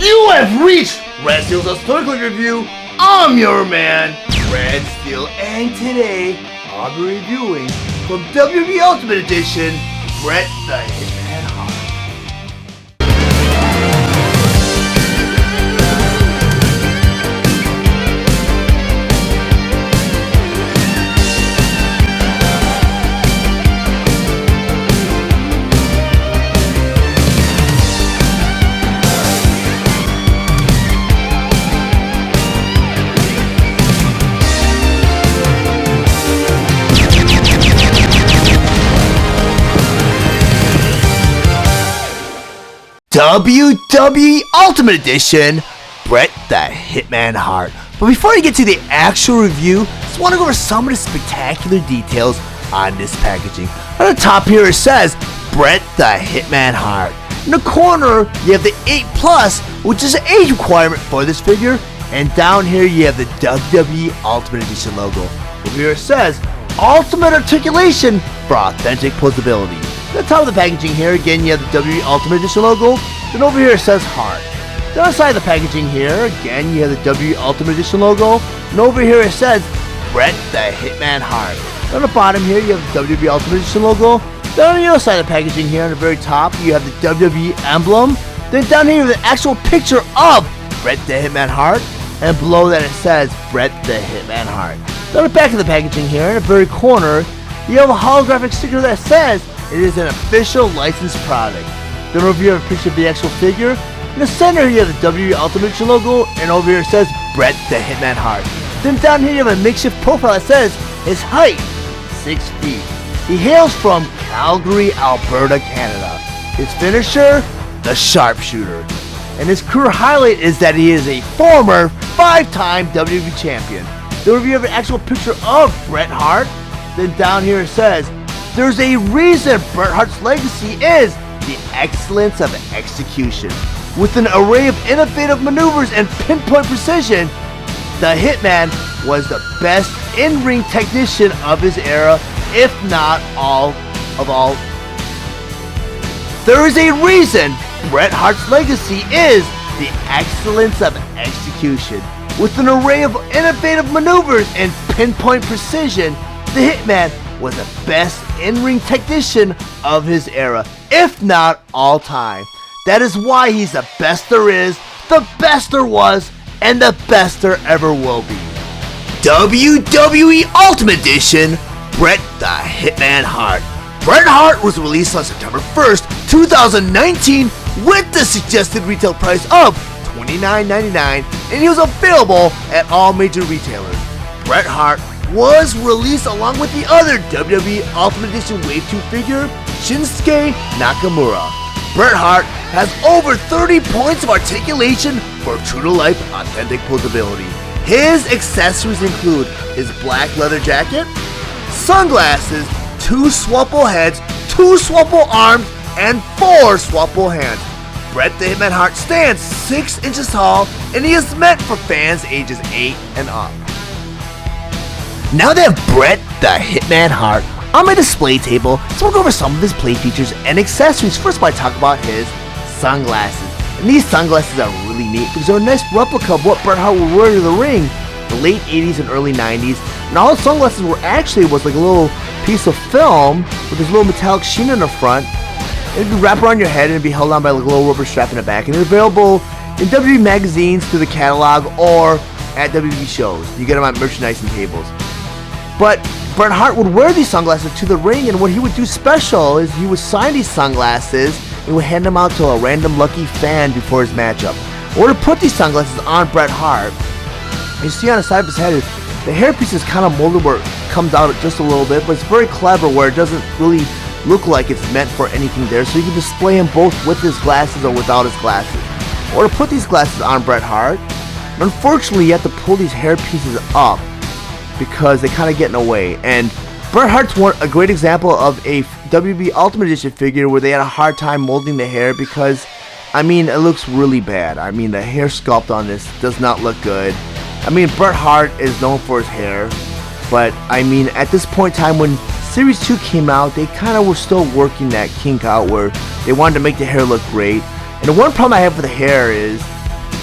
You have reached Red Steele's Historical Review. I'm your man, Red Steele, and today I'll be reviewing from WWE Ultimate Edition, Bret the Hitman Hart. WWE Ultimate Edition, Bret the Hitman Hart. But before I get to the actual review, just want to go over some of the spectacular details on this packaging. On the top here it says, Bret the Hitman Hart. In the corner, you have the 8+, which is an age requirement for this figure. And down here you have the WWE Ultimate Edition logo. Over here it says, Ultimate Articulation for authentic posability. At the top of the packaging here, again, you have the WWE Ultimate Edition logo. Then over here it says Hart. Then on the side of the packaging here, again, you have the WWE Ultimate Edition logo. And over here it says Bret the Hitman Hart. On the bottom here, you have the WWE Ultimate Edition logo. Then on the other side of the packaging here, on the very top, you have the WWE emblem. Then down here, you have the actual picture of Bret the Hitman Hart. And below that it says Bret the Hitman Hart. Then on the back of the packaging here, in the very corner, you have a holographic sticker that says it is an official licensed product. Then over here you have a picture of the actual figure. In the center you have the WWE Ultimate Edition logo, and over here it says Bret the Hitman Hart. Then down here you have a makeshift profile that says his height, 6 feet. He hails from Calgary, Alberta, Canada. His finisher, the sharpshooter. And his career highlight is that he is a former 5-time WWE champion. Then over here you have an actual picture of Bret Hart. Then down here it says, there's a reason Bret Hart's legacy is the excellence of execution. With an array of innovative maneuvers and pinpoint precision, the Hitman was the best in-ring technician of his era, if not all. There is a reason Bret Hart's legacy is the excellence of execution. With an array of innovative maneuvers and pinpoint precision, the Hitman was the best in-ring technician of his era, if not all time. That is why he's the best there is, the best there was, and the best there ever will be. WWE Ultimate Edition, Bret the Hitman Hart. Bret Hart was released on September 1st, 2019 with the suggested retail price of $29.99, and he was available at all major retailers. Bret Hart was released along with the other WWE Ultimate Edition Wave 2 figure, Shinsuke Nakamura. Bret Hart has over 30 points of articulation for true-to-life authentic posability. His accessories include his black leather jacket, sunglasses, 2 swappable heads, 2 swappable arms, and 4 swappable hands. Bret the Hitman Hart stands 6 inches tall, and he is meant for fans ages 8 and up. Now that I have Bret the Hitman Hart on my display table, so we'll go over some of his play features and accessories. First, I talk about his sunglasses. And these sunglasses are really neat because they're a nice replica of what Bret Hart would wear to the ring in the late 80s and early 90s. And all the sunglasses was like a little piece of film with this little metallic sheen in the front. And it'd wrap around your head and it'd be held on by like a little rubber strap in the back. And they're available in WWE magazines through the catalog or at WWE shows. You get them on merchandising tables. But Bret Hart would wear these sunglasses to the ring, and what he would do special is he would sign these sunglasses and would hand them out to a random lucky fan before his matchup. Or to put these sunglasses on Bret Hart, you see on the side of his head, the hairpiece is kind of molded where it comes out just a little bit, but it's very clever where it doesn't really look like it's meant for anything there, so you can display him both with his glasses or without his glasses. Or to put these glasses on Bret Hart, unfortunately you have to pull these hair pieces up because they kind of get in the way. And Bret Hart's a great example of a WWE Ultimate Edition figure where they had a hard time molding the hair because, I mean, it looks really bad. I mean, the hair sculpt on this does not look good. I mean, Bret Hart is known for his hair, but I mean, at this point in time when Series 2 came out, they kind of were still working that kink out where they wanted to make the hair look great. And the one problem I have with the hair is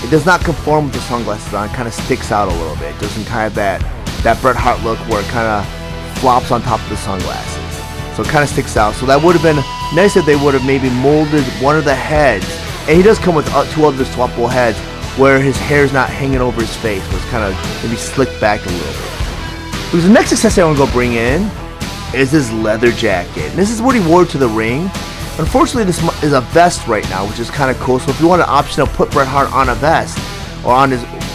it does not conform with the sunglasses on. It kind of sticks out a little bit. It doesn't kind of that Bret Hart look where it kind of flops on top of the sunglasses. So it kind of sticks out. So that would have been nice if they would have maybe molded one of the heads. And he does come with 2 other swappable heads where his hair's not hanging over his face, where it's kind of maybe slicked back a little bit. Because the next accessory I want to go bring in is his leather jacket. And this is what he wore to the ring. Unfortunately, this is a vest right now, which is kind of cool. So if you want an option to put Bret Hart on a vest, or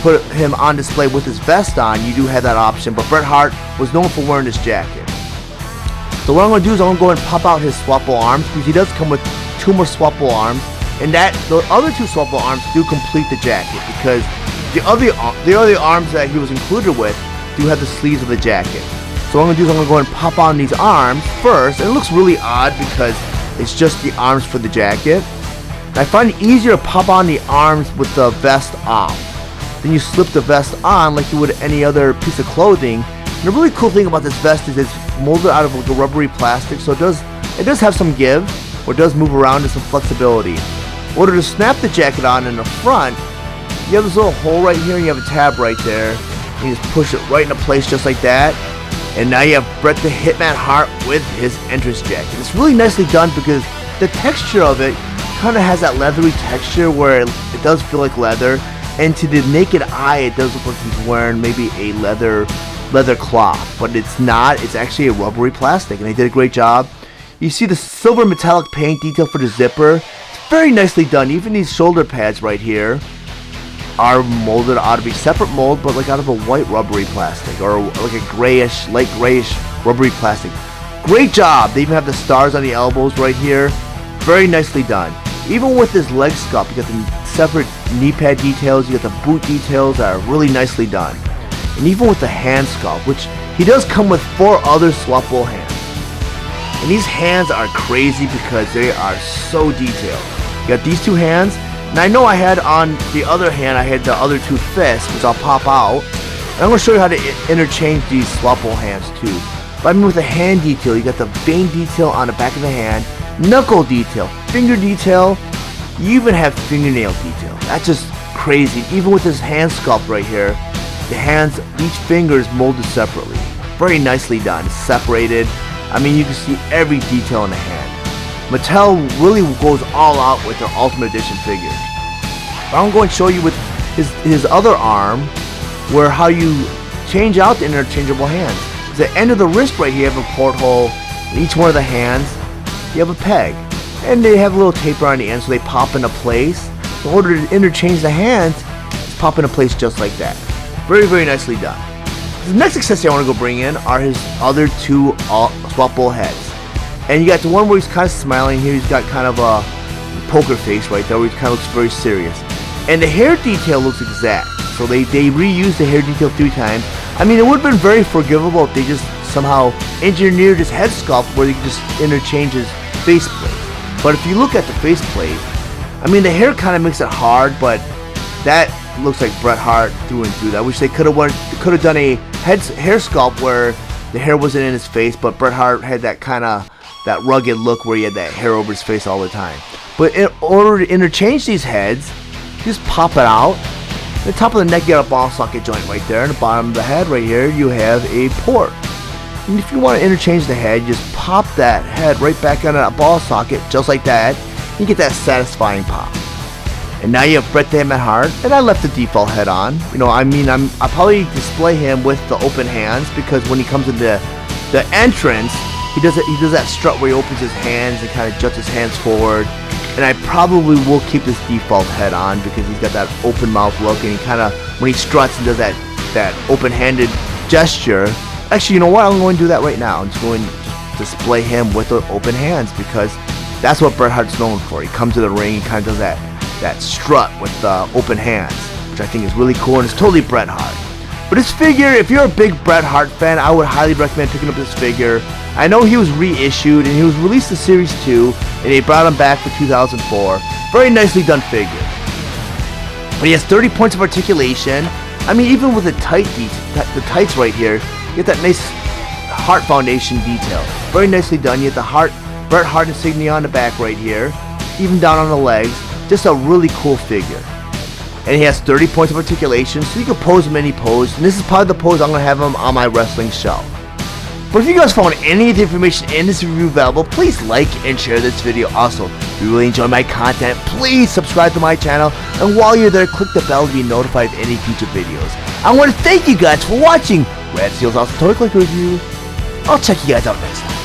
put him on display with his vest on, you do have that option. But Bret Hart was known for wearing this jacket. So what I'm going to do is I'm going to go ahead and pop out his swappable arms, because he does come with 2 more swappable arms. And the other 2 swappable arms do complete the jacket, because the other arms that he was included with do have the sleeves of the jacket. So what I'm going to do is I'm going to go ahead and pop on these arms first. And it looks really odd because it's just the arms for the jacket. And I find it easier to pop on the arms with the vest off. Then you slip the vest on like you would any other piece of clothing. And the really cool thing about this vest is it's molded out of like a rubbery plastic, so it does have some give, or it does move around and some flexibility. In order to snap the jacket on in the front, you have this little hole right here and you have a tab right there. You just push it right into place just like that. And now you have Bret the Hitman Hart with his entrance jacket. It's really nicely done because the texture of it kind of has that leathery texture where it does feel like leather. And to the naked eye, it does look like he's wearing maybe a leather cloth. But it's not. It's actually a rubbery plastic. And they did a great job. You see the silver metallic paint detail for the zipper. It's very nicely done. Even these shoulder pads right here are molded out of a separate mold, but like out of a white rubbery plastic, or like a grayish, light grayish rubbery plastic. Great job. They even have the stars on the elbows right here. Very nicely done. Even with this leg sculpt, you got the separate knee pad details, you got the boot details that are really nicely done. And even with the hand sculpt, which he does come with 4 other swappable hands. And these hands are crazy because they are so detailed. You got these 2 hands. And I know I had on the other hand, I had the other 2 fists, which I'll pop out. And I'm going to show you how to interchange these swappable hands too. But I mean with the hand detail, you got the vein detail on the back of the hand, knuckle detail, finger detail, you even have fingernail detail. That's just crazy. Even with this hand sculpt right here, the hands, each finger is molded separately. Very nicely done, it's separated. I mean, you can see every detail in the hand. Mattel really goes all out with their Ultimate Edition figures. But I'm going to show you with his other arm where how you change out the interchangeable hands. At the end of the wrist right here, you have a porthole. In each one of the hands, you have a peg. And they have a little taper on the end so they pop into place. In order to interchange the hands, just pop into place just like that. Very, very nicely done. The next accessory I want to go bring in are his other 2 swappable heads. And you got the one where he's kind of smiling here. He's got kind of a poker face right there where he kind of looks very serious. And the hair detail looks exact. So they reused the hair detail 3 times. I mean, it would have been very forgivable if they just somehow engineered his head sculpt where they could just interchange his faceplate. But if you look at the faceplate, I mean, the hair kind of makes it hard, but that looks like Bret Hart through and through. I wish they could have done a hair sculpt where the hair wasn't in his face, but Bret Hart had that kind of that rugged look where he had that hair over his face all the time. But in order to interchange these heads, you just pop it out. At the top of the neck, you got a ball socket joint right there. And the bottom of the head right here, you have a port. And if you want to interchange the head, you just pop that head right back on that ball socket, just like that. You get that satisfying pop. And now you have Bret the Hitman Hart, and I left the default head on. You know, I mean, I'll probably display him with the open hands because when he comes into the entrance, he does that strut where he opens his hands and kind of juts his hands forward. And I probably will keep this default head on because he's got that open mouth look, and he kind of, when he struts and does that open-handed gesture. Actually, you know what? I'm going to do that right now. I'm just going to display him with the open hands because that's what Bret Hart's known for. He comes to the ring and kind of does that strut with the open hands, which I think is really cool, and it's totally Bret Hart. But this figure, if you're a big Bret Hart fan, I would highly recommend picking up this figure. I know he was reissued, and he was released in Series 2, and they brought him back for 2004. Very nicely done figure. But he has 30 points of articulation. I mean, even with the tights right here, you get that nice heart foundation detail. Very nicely done. You get the Bret Hart insignia on the back right here, even down on the legs. Just a really cool figure. and he has 30 points of articulation, so you can pose him any pose, and this is probably the pose I'm going to have him on my wrestling show. But if you guys found any of the information in this review valuable, please like and share this video. Also, if you really enjoy my content, please subscribe to my channel, and while you're there, click the bell to be notified of any future videos. I want to thank you guys for watching Steele's Awesome Toy Collector Review. I'll check you guys out next time.